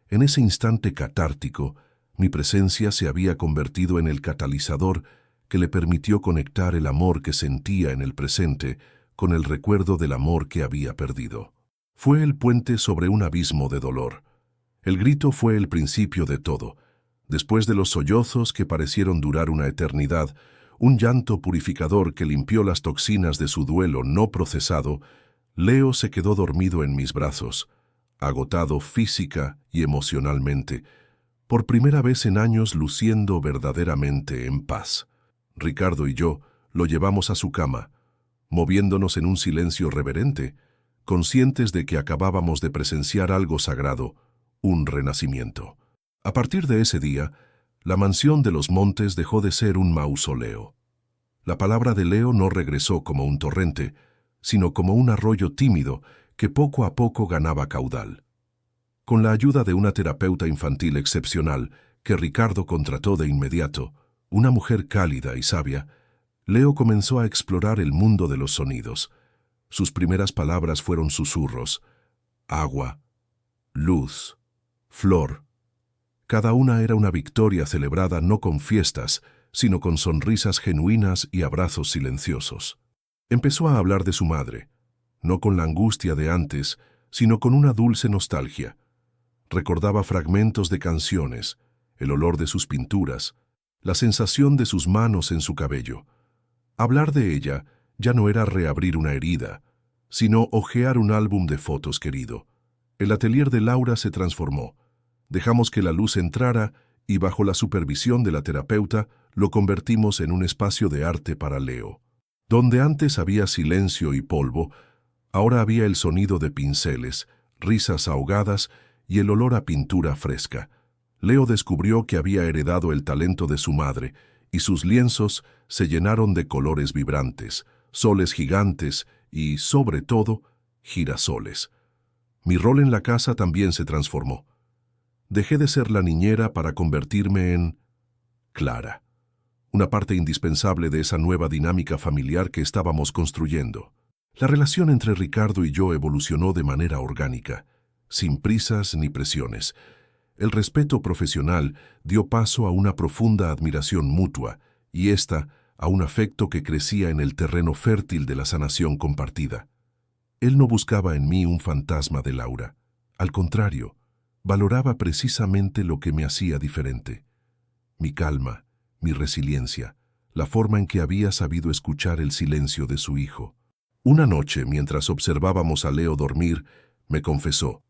en ese instante catártico, mi presencia se había convertido en el catalizador que le permitió conectar el amor que sentía en el presente con el recuerdo del amor que había perdido. Fue el puente sobre un abismo de dolor. El grito fue el principio de todo, Después de los sollozos que parecieron durar una eternidad, un llanto purificador que limpió las toxinas de su duelo no procesado, Leo se quedó dormido en mis brazos, agotado física y emocionalmente, por primera vez en años luciendo verdaderamente en paz. Ricardo y yo lo llevamos a su cama, moviéndonos en un silencio reverente, conscientes de que acabábamos de presenciar algo sagrado, un renacimiento. A partir de ese día, la mansión de los Montes dejó de ser un mausoleo. La palabra de Leo no regresó como un torrente, sino como un arroyo tímido que poco a poco ganaba caudal. Con la ayuda de una terapeuta infantil excepcional que Ricardo contrató de inmediato, una mujer cálida y sabia, Leo comenzó a explorar el mundo de los sonidos. Sus primeras palabras fueron susurros: agua, luz, flor. Cada una era una victoria celebrada no con fiestas, sino con sonrisas genuinas y abrazos silenciosos. Empezó a hablar de su madre, no con la angustia de antes, sino con una dulce nostalgia. Recordaba fragmentos de canciones, el olor de sus pinturas, la sensación de sus manos en su cabello. Hablar de ella ya no era reabrir una herida, sino hojear un álbum de fotos querido. El atelier de Laura se transformó. Dejamos que la luz entrara y bajo la supervisión de la terapeuta lo convertimos en un espacio de arte para Leo. Donde antes había silencio y polvo, ahora había el sonido de pinceles, risas ahogadas y el olor a pintura fresca. Leo descubrió que había heredado el talento de su madre y sus lienzos se llenaron de colores vibrantes, soles gigantes y, sobre todo, girasoles. Mi rol en la casa también se transformó. Dejé de ser la niñera para convertirme en Clara, una parte indispensable de esa nueva dinámica familiar que estábamos construyendo. La relación entre Ricardo y yo evolucionó de manera orgánica, sin prisas ni presiones. El respeto profesional dio paso a una profunda admiración mutua y ésta a un afecto que crecía en el terreno fértil de la sanación compartida. Él no buscaba en mí un fantasma de Laura. Al contrario, valoraba precisamente lo que me hacía diferente: mi calma, mi resiliencia, la forma en que había sabido escuchar el silencio de su hijo. Una noche, mientras observábamos a Leo dormir, me confesó: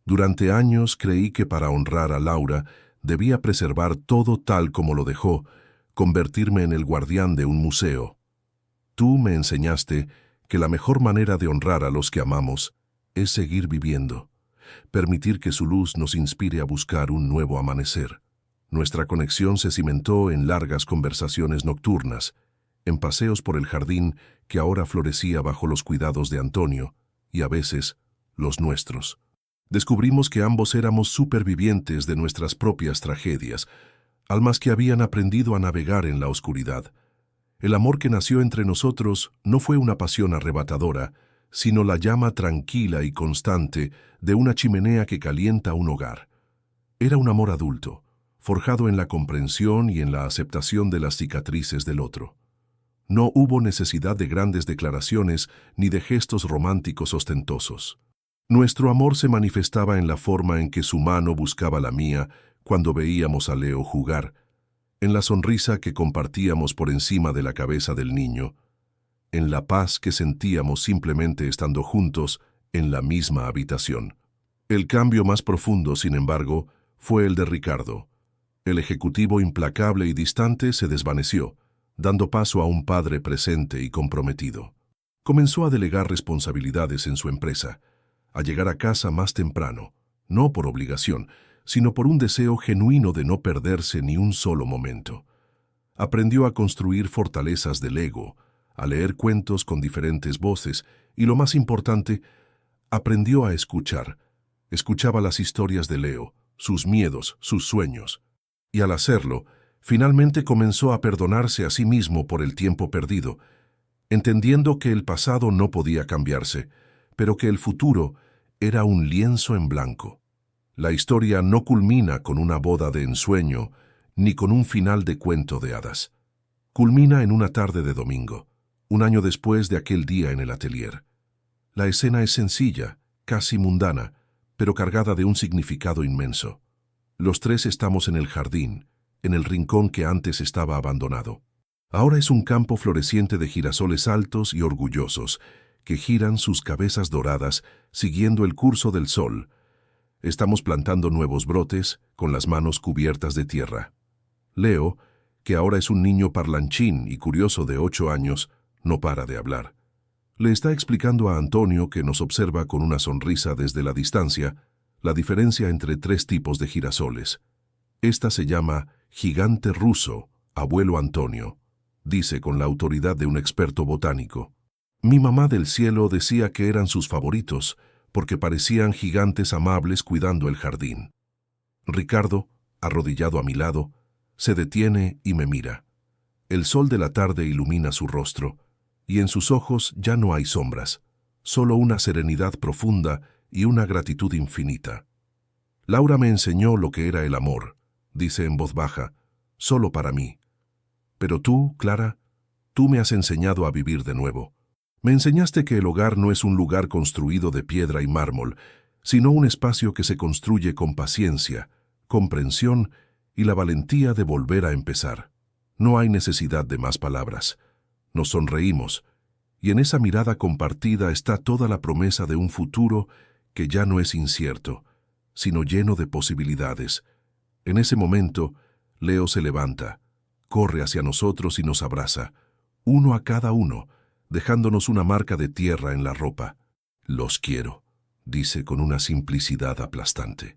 durante años creí que para honrar a Laura debía preservar todo tal como lo dejó, convertirme en el guardián de un museo. Tú me enseñaste que la mejor manera de honrar a los que amamos es seguir viviendo, permitir que su luz nos inspire a buscar un nuevo amanecer. Nuestra conexión se cimentó en largas conversaciones nocturnas, en paseos por el jardín que ahora florecía bajo los cuidados de Antonio, y a veces los nuestros. Descubrimos que ambos éramos supervivientes de nuestras propias tragedias, almas que habían aprendido a navegar en la oscuridad. El amor que nació entre nosotros no fue una pasión arrebatadora, sino la llama tranquila y constante de una chimenea que calienta un hogar. Era un amor adulto, forjado en la comprensión y en la aceptación de las cicatrices del otro. No hubo necesidad de grandes declaraciones ni de gestos románticos ostentosos. Nuestro amor se manifestaba en la forma en que su mano buscaba la mía cuando veíamos a Leo jugar, en la sonrisa que compartíamos por encima de la cabeza del niño, en la paz que sentíamos simplemente estando juntos en la misma habitación. El cambio más profundo, sin embargo, fue el de Ricardo. El ejecutivo implacable y distante se desvaneció, dando paso a un padre presente y comprometido. Comenzó a delegar responsabilidades en su empresa, a llegar a casa más temprano, no por obligación, sino por un deseo genuino de no perderse ni un solo momento. Aprendió a construir fortalezas del ego, a leer cuentos con diferentes voces y, lo más importante, aprendió a escuchar. Escuchaba las historias de Leo, sus miedos, sus sueños. Y al hacerlo, finalmente comenzó a perdonarse a sí mismo por el tiempo perdido, entendiendo que el pasado no podía cambiarse, pero que el futuro era un lienzo en blanco. La historia no culmina con una boda de ensueño, ni con un final de cuento de hadas. Culmina en una tarde de domingo, un año después de aquel día en el atelier. La escena es sencilla, casi mundana, pero cargada de un significado inmenso. Los tres estamos en el jardín, en el rincón que antes estaba abandonado. Ahora es un campo floreciente de girasoles altos y orgullosos, que giran sus cabezas doradas siguiendo el curso del sol. Estamos plantando nuevos brotes con las manos cubiertas de tierra. Leo, que ahora es un niño parlanchín y curioso de 8 años, no para de hablar. Le está explicando a Antonio, que nos observa con una sonrisa desde la distancia, la diferencia entre 3 tipos de girasoles. Esta se llama gigante ruso, abuelo Antonio, dice con la autoridad de un experto botánico. Mi mamá del cielo decía que eran sus favoritos, porque parecían gigantes amables cuidando el jardín. Ricardo, arrodillado a mi lado, se detiene y me mira. El sol de la tarde ilumina su rostro, y en sus ojos ya no hay sombras, solo una serenidad profunda y una gratitud infinita. Laura me enseñó lo que era el amor, dice en voz baja, solo para mí. Pero tú, Clara, tú me has enseñado a vivir de nuevo. Me enseñaste que el hogar no es un lugar construido de piedra y mármol, sino un espacio que se construye con paciencia, comprensión y la valentía de volver a empezar. No hay necesidad de más palabras. Nos sonreímos, y en esa mirada compartida está toda la promesa de un futuro que ya no es incierto, sino lleno de posibilidades. En ese momento, Leo se levanta, corre hacia nosotros y nos abraza, uno a cada uno, dejándonos una marca de tierra en la ropa. Los quiero, dice con una simplicidad aplastante.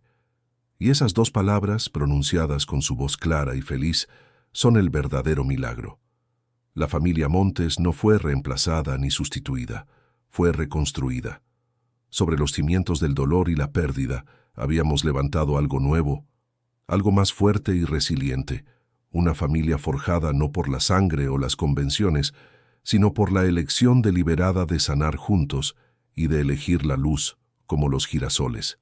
Y esas 2 palabras, pronunciadas con su voz clara y feliz, son el verdadero milagro. La familia Montes no fue reemplazada ni sustituida, fue reconstruida. Sobre los cimientos del dolor y la pérdida, habíamos levantado algo nuevo, algo más fuerte y resiliente, una familia forjada no por la sangre o las convenciones, sino por la elección deliberada de sanar juntos y de elegir la luz como los girasoles.